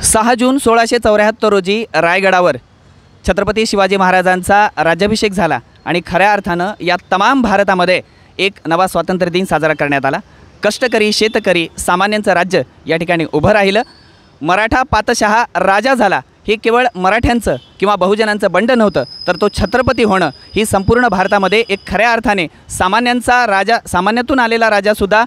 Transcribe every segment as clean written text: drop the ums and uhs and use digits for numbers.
6 जून 1674 रोजी रायगडावर छत्रपती शिवाजी महाराजांचा राज्याभिषेक झाला आणि खऱ्या अर्थानं या तमाम भारतामध्ये एक नवा स्वातंत्र्य दिन साजरा करण्यात आला। कष्टकरी शेतकरी सामान्यांचं राज्य या ठिकाणी उभं राहिलं। मराठा पातशाह राजा झाला हे केवळ मराठ्यांचं किंवा बहुजनांचं बंड नव्हतं, तर तो छत्रपती होणं ही संपूर्ण भारतामध्ये एक खऱ्या अर्थाने सामान्यांचा राजा, सामान्यातून आलेला राजासुद्धा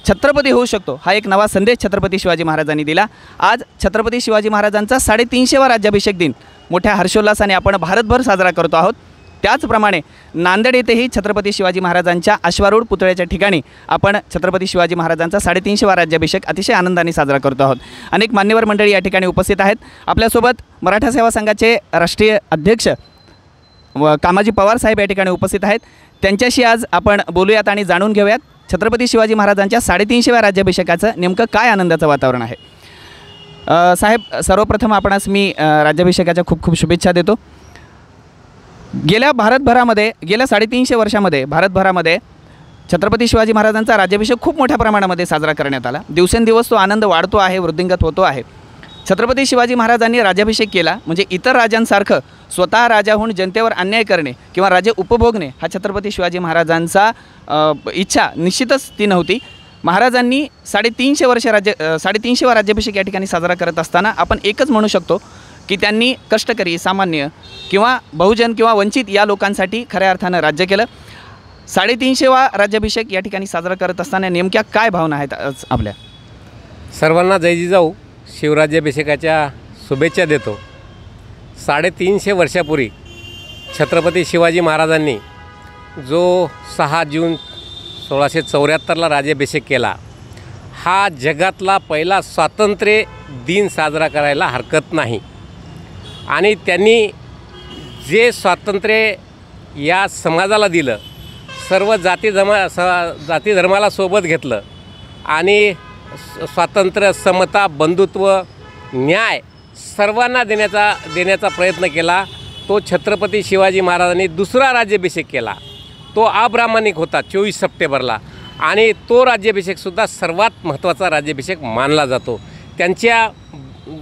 छत्रपती होऊ शकतो, हा एक नवा संदेश छत्रपती शिवाजी महाराजांनी दिला। आज छत्रपती शिवाजी महाराजांचा 350वा राज्याभिषेक दिन मोठ्या हर्षोल्लासाने आपण भारतभर साजरा करतो आहोत। त्याचप्रमाणे नांदेड येथेही छत्रपती शिवाजी महाराजांच्या अश्वारूढ पुतळ्याच्या ठिकाणी आपण छत्रपती शिवाजी महाराजांचा 350वा राज्याभिषेक अतिशय आनंदाने साजरा करतो आहोत। अनेक मान्यवर मंडळी या ठिकाणी उपस्थित आहेत। आपल्यासोबत मराठा सेवा संघाचे राष्ट्रीय अध्यक्ष कामाजी पवार साहेब या ठिकाणी उपस्थित आहेत। त्यांच्याशी आज आपण बोलूयात आणि जाणून घेऊयात छत्रपती शिवाजी महाराजांच्या 350व्या राज्याभिषेकाचं नेमकं काय आनंदाचं वातावरण आहे। साहेब, सर्वप्रथम आपणास मी राज्याभिषेकाच्या खूप खूप शुभेच्छा देतो। गेल्या 350 वर्षामध्ये भारतभरामध्ये छत्रपती शिवाजी महाराजांचा राज्याभिषेक खूप मोठ्या प्रमाणामध्ये साजरा करण्यात आला। दिवसेंदिवस तो आनंद वाढतो आहे, वृद्धिंगत होतो आहे। छत्रपती शिवाजी महाराजांनी राज्याभिषेक केला म्हणजे इतर राजांसारखं स्वतः राजा होऊन जनतेवर अन्याय करणे किंवा राज्य उपभोगणे हा छत्रपती शिवाजी महाराजांचा इच्छा निश्चितच ती नव्हती। महाराजांनी 350वा राज्याभिषेक या ठिकाणी साजरा करत असताना आपण एकच म्हणू शकतो की त्यांनी कष्टकरी सामान्य किंवा बहुजन किंवा वंचित या लोकांसाठी खऱ्या अर्थानं राज्य केलं। 350वा राज्याभिषेक या ठिकाणी साजरा करत असताना नेमक्या काय भावना आहेत आपल्या? सर्वांना जय जिजाऊ शिवराज्याभिषेकाच्या शुभेच्छा देतो। 350 वर्षापूर्वी छत्रपती शिवाजी महाराजांनी जो 6 जून 1674ला राज्याभिषेक केला, हा जगातला पहिला स्वातंत्र्य दिन साजरा करायला हरकत नाही। आणि त्यांनी जे स्वातंत्र्य या समाजाला दिलं, सर्व जाती धर्माला सोबत घेतलं आणि स्वातंत्र्य, समता, बंधुत्व, न्याय सर्वांना देण्याचा प्रयत्न केला। तो छत्रपती शिवाजी महाराजांनी दुसरा राज्याभिषेक केला, तो अब्राह्मणिक होता 24 सप्टेंबरला आणि तो राज्याभिषेकसुद्धा सर्वात महत्त्वाचा राज्याभिषेक मानला जातो। त्यांच्या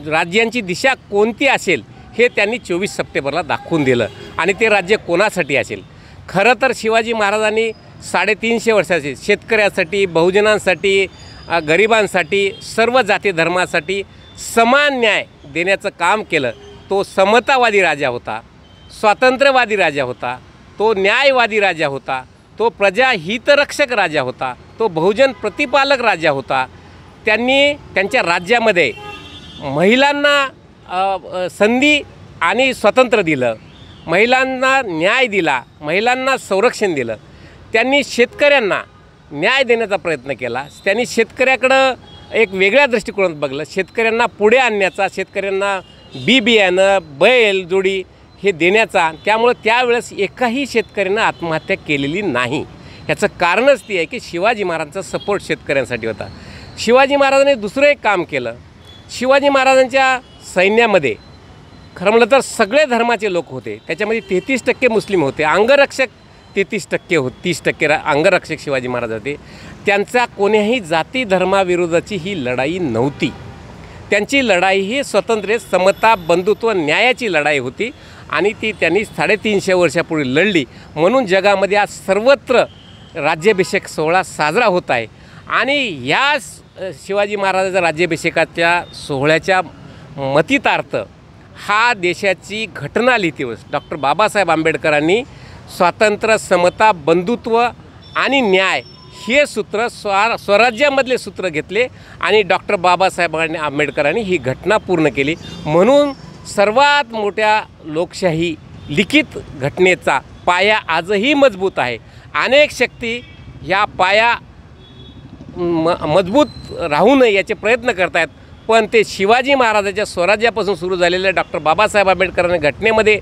राज्यांची दिशा कोणती असेल हे त्यांनी 24 सप्टेंबरला दाखवून दिलं आणि ते राज्य कोणासाठी असेल। खरं तर शिवाजी महाराजांनी 350 वर्षाचे शेतकऱ्यासाठी, बहुजनांसाठी, गरिबांसाठी, सर्व जाती धर्मासाठी समान न्याय देण्याचं काम केलं। तो समतावादी राजा होता, स्वातंत्र्यवादी राजा होता, तो न्यायवादी राजा होता, तो प्रजाहितरक्षक राजा होता, तो बहुजन प्रतिपालक राजा होता। त्यांनी त्यांच्या राज्यामध्ये महिलांना संधी आणि स्वातंत्र्य दिलं, महिलांना न्याय दिला, महिलांना संरक्षण दिलं। त्यांनी शेतकऱ्यांना न्याय देण्याचा प्रयत्न केला। त्यांनी शेतकऱ्याकडं एक वेगळ्या दृष्टिकोनात बघलं, शेतकऱ्यांना पुढे आणण्याचा, शेतकऱ्यांना बियाणं, बैल जोडी हे देण्याचा। त्यामुळे त्यावेळेस एकाही शेतकऱ्यानं आत्महत्या केलेली नाही। याचं कारणच ते आहे की शिवाजी महाराजांचा सपोर्ट शेतकऱ्यांसाठी होता। शिवाजी महाराजांनी दुसरं एक काम केलं, शिवाजी महाराजांच्या सैन्यामध्ये खरं म्हटलं तर सगळे धर्माचे लोक होते, त्याच्यामध्ये 33% मुस्लिम होते, अंगरक्षक 33% होते, 30% अंगरक्षक शिवाजी महाराज होते। त्यांचा कोण्याही जाती धर्माविरोधाची ही लढाई नव्हती, त्यांची लढाई ही स्वातंत्र्य, समता, बंधुत्व, न्यायाची लढाई होती आणि ती त्यांनी 350 वर्षापूर्वी लढली। म्हणून जगामध्ये आज सर्वत्र राज्याभिषेक सोहळा साजरा होत आहे आणि या शिवाजी महाराजांच्या राज्याभिषेकाच्या सोहळ्याच्या मतितार्थ हा देशाची घटना लिहिते। डॉक्टर बाबासाहेब आंबेडकरांनी स्वातंत्र्य, समता, बंधुत्व आणि न्याय हे सूत्र स्वराज्यामधले सूत्र घेतले आणि डॉक्टर बाबासाहेब आंबेडकरांनी ही घटना पूर्ण केली। म्हणून सर्वात मोठ्या लोकशाही लिखित घटनेचा पाया आजही मजबूत आहे। अनेक शक्ती ह्या पाया मजबूत राहू नये याचे प्रयत्न करत आहेत, पण ते शिवाजी महाराजांच्या स्वराज्यापासून सुरू झालेल्या डॉक्टर बाबासाहेब आंबेडकरांनी घटनेमध्ये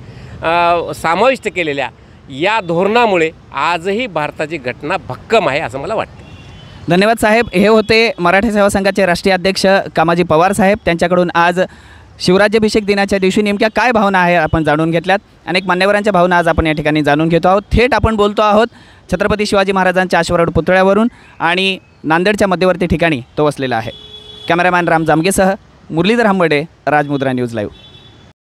समाविष्ट केलेल्या या धोरणामुळे आजही भारताची घटना भक्कम आहे असं मला वाटतं। धन्यवाद साहेब। हे होते मराठा सेवा संघाचे राष्ट्रीय अध्यक्ष कामाजी पवार साहेब। त्यांच्याकडून आज शिवराज्याभिषेक दिनाच्या दिवशी नेमक्या काय भावना आहे आपण जाणून घेतल्यात। अनेक मान्यवरांच्या भावना आज आपण या ठिकाणी जाणून घेतो आहोत। थेट आपण बोलतो आहोत छत्रपती शिवाजी महाराजांच्या अश्वारूढ पुतळ्यावरून आणि नांदेडच्या मध्यवर्ती ठिकाणी तो वसलेला आहे। कॅमेरामॅन राम जामगेसह मुरलीधर हंबर्डे, राजमुद्रा न्यूज लाईव्ह.